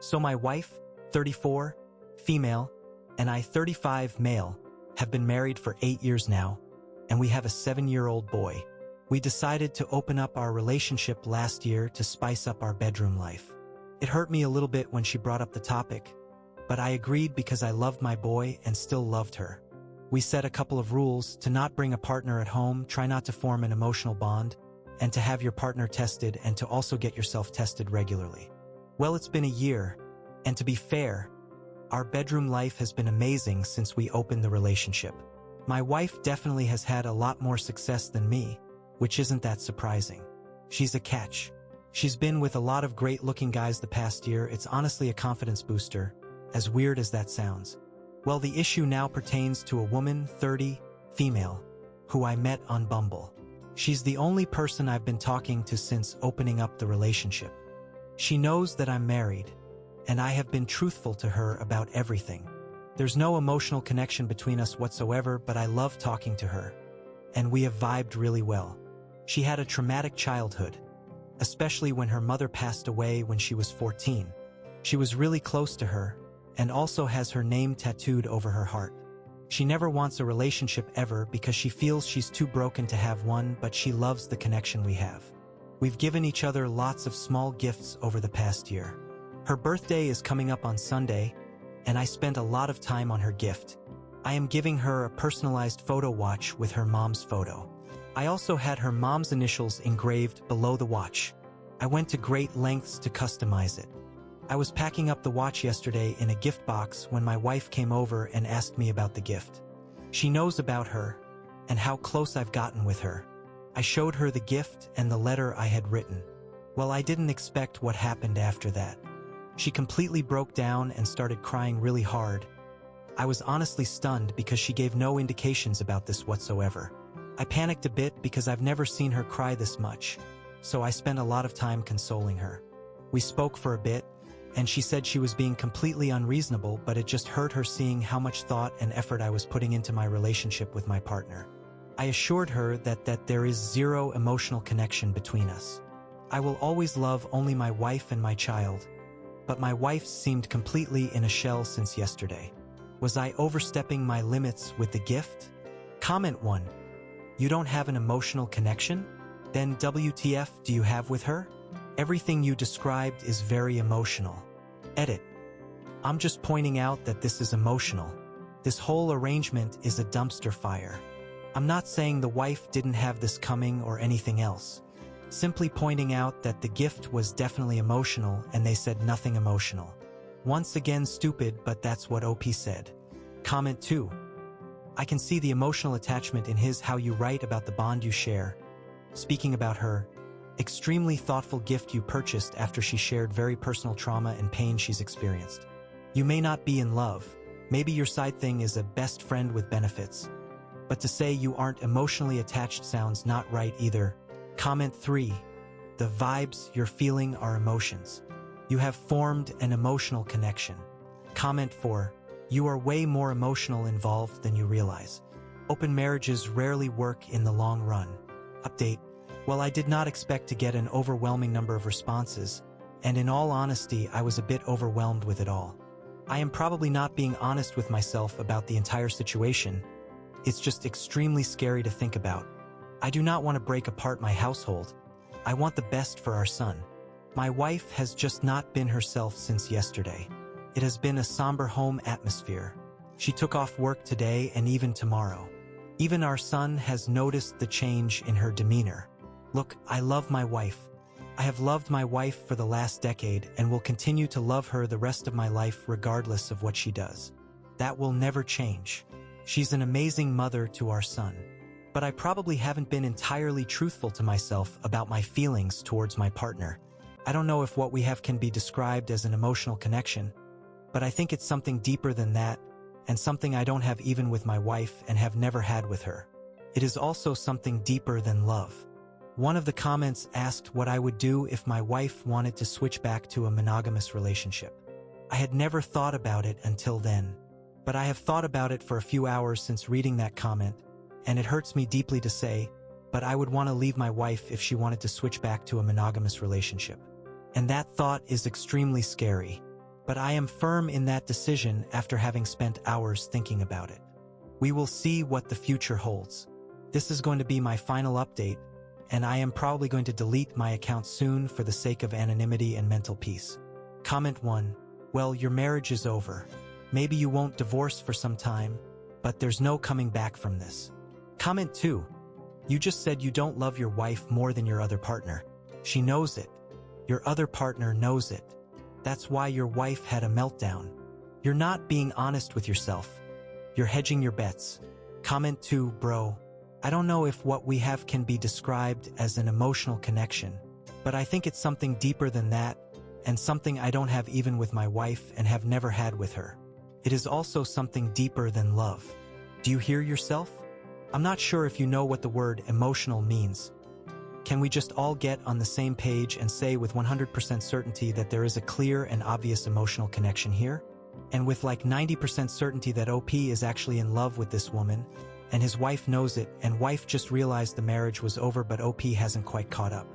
So my wife, 34, female, and I, 35, male, have been married for 8 years now, and we have a 7-year-old boy. We decided to open up our relationship last year to spice up our bedroom life. It hurt me a little bit when she brought up the topic, but I agreed because I loved my boy and still loved her. We set a couple of rules: to not bring a partner at home, try not to form an emotional bond, and to have your partner tested, and to also get yourself tested regularly. Well, it's been a year, and to be fair, our bedroom life has been amazing since we opened the relationship. My wife definitely has had a lot more success than me, which isn't that surprising. She's a catch. She's been with a lot of great-looking guys the past year. It's honestly a confidence booster, as weird as that sounds. Well, the issue now pertains to a woman, 30, female, who I met on Bumble. She's the only person I've been talking to since opening up the relationship. She knows that I'm married, and I have been truthful to her about everything. There's no emotional connection between us whatsoever, but I love talking to her, and we have vibed really well. She had a traumatic childhood, especially when her mother passed away when she was 14. She was really close to her, and also has her name tattooed over her heart. She never wants a relationship ever because she feels she's too broken to have one, but she loves the connection we have. We've given each other lots of small gifts over the past year. Her birthday is coming up on Sunday, and I spent a lot of time on her gift. I am giving her a personalized photo watch with her mom's photo. I also had her mom's initials engraved below the watch. I went to great lengths to customize it. I was packing up the watch yesterday in a gift box when my wife came over and asked me about the gift. She knows about her and how close I've gotten with her. I showed her the gift and the letter I had written. Well, I didn't expect what happened after that. She completely broke down and started crying really hard. I was honestly stunned because she gave no indications about this whatsoever. I panicked a bit because I've never seen her cry this much, so I spent a lot of time consoling her. We spoke for a bit, and she said she was being completely unreasonable, but it just hurt her seeing how much thought and effort I was putting into my relationship with my partner. I assured her that there is zero emotional connection between us. I will always love only my wife and my child, but my wife seemed completely in a shell since yesterday. Was I overstepping my limits with the gift? Comment 1. You don't have an emotional connection? Then WTF do you have with her? Everything you described is very emotional. Edit. I'm just pointing out that this is emotional. This whole arrangement is a dumpster fire. I'm not saying the wife didn't have this coming or anything else. Simply pointing out that the gift was definitely emotional and they said nothing emotional. Once again stupid, but that's what OP said. Comment 2. I can see the emotional attachment in his how you write about the bond you share. Speaking about her, extremely thoughtful gift you purchased after she shared very personal trauma and pain she's experienced. You may not be in love. Maybe your side thing is a best friend with benefits. But to say you aren't emotionally attached sounds not right either. Comment 3. The vibes you're feeling are emotions. You have formed an emotional connection. Comment 4. You are way more emotional involved than you realize. Open marriages rarely work in the long run. Update. Well, I did not expect to get an overwhelming number of responses, and in all honesty, I was a bit overwhelmed with it all. I am probably not being honest with myself about the entire situation. It's just extremely scary to think about. I do not want to break apart my household. I want the best for our son. My wife has just not been herself since yesterday. It has been a somber home atmosphere. She took off work today and even tomorrow. Even our son has noticed the change in her demeanor. Look, I love my wife. I have loved my wife for the last decade and will continue to love her the rest of my life regardless of what she does. That will never change. She's an amazing mother to our son. But I probably haven't been entirely truthful to myself about my feelings towards my partner. I don't know if what we have can be described as an emotional connection, but I think it's something deeper than that, and something I don't have even with my wife and have never had with her. It is also something deeper than love. One of the comments asked what I would do if my wife wanted to switch back to a monogamous relationship. I had never thought about it until then, but I have thought about it for a few hours since reading that comment, and it hurts me deeply to say, but I would want to leave my wife if she wanted to switch back to a monogamous relationship. And that thought is extremely scary. but I am firm in that decision after having spent hours thinking about it. We will see what the future holds. This is going to be my final update, and I am probably going to delete my account soon for the sake of anonymity and mental peace. Comment 1. Well, your marriage is over. Maybe you won't divorce for some time, but there's no coming back from this. Comment 2. You just said you don't love your wife more than your other partner. She knows it. Your other partner knows it. That's why your wife had a meltdown. You're not being honest with yourself. You're hedging your bets. Comment 2, bro. I don't know if what we have can be described as an emotional connection, but I think it's something deeper than that, and something I don't have even with my wife and have never had with her. It is also something deeper than love. Do you hear yourself? I'm not sure if you know what the word emotional means. Can we just all get on the same page and say with 100% certainty that there is a clear and obvious emotional connection here? And with like 90% certainty that OP is actually in love with this woman, and his wife knows it, and wife just realized the marriage was over but OP hasn't quite caught up.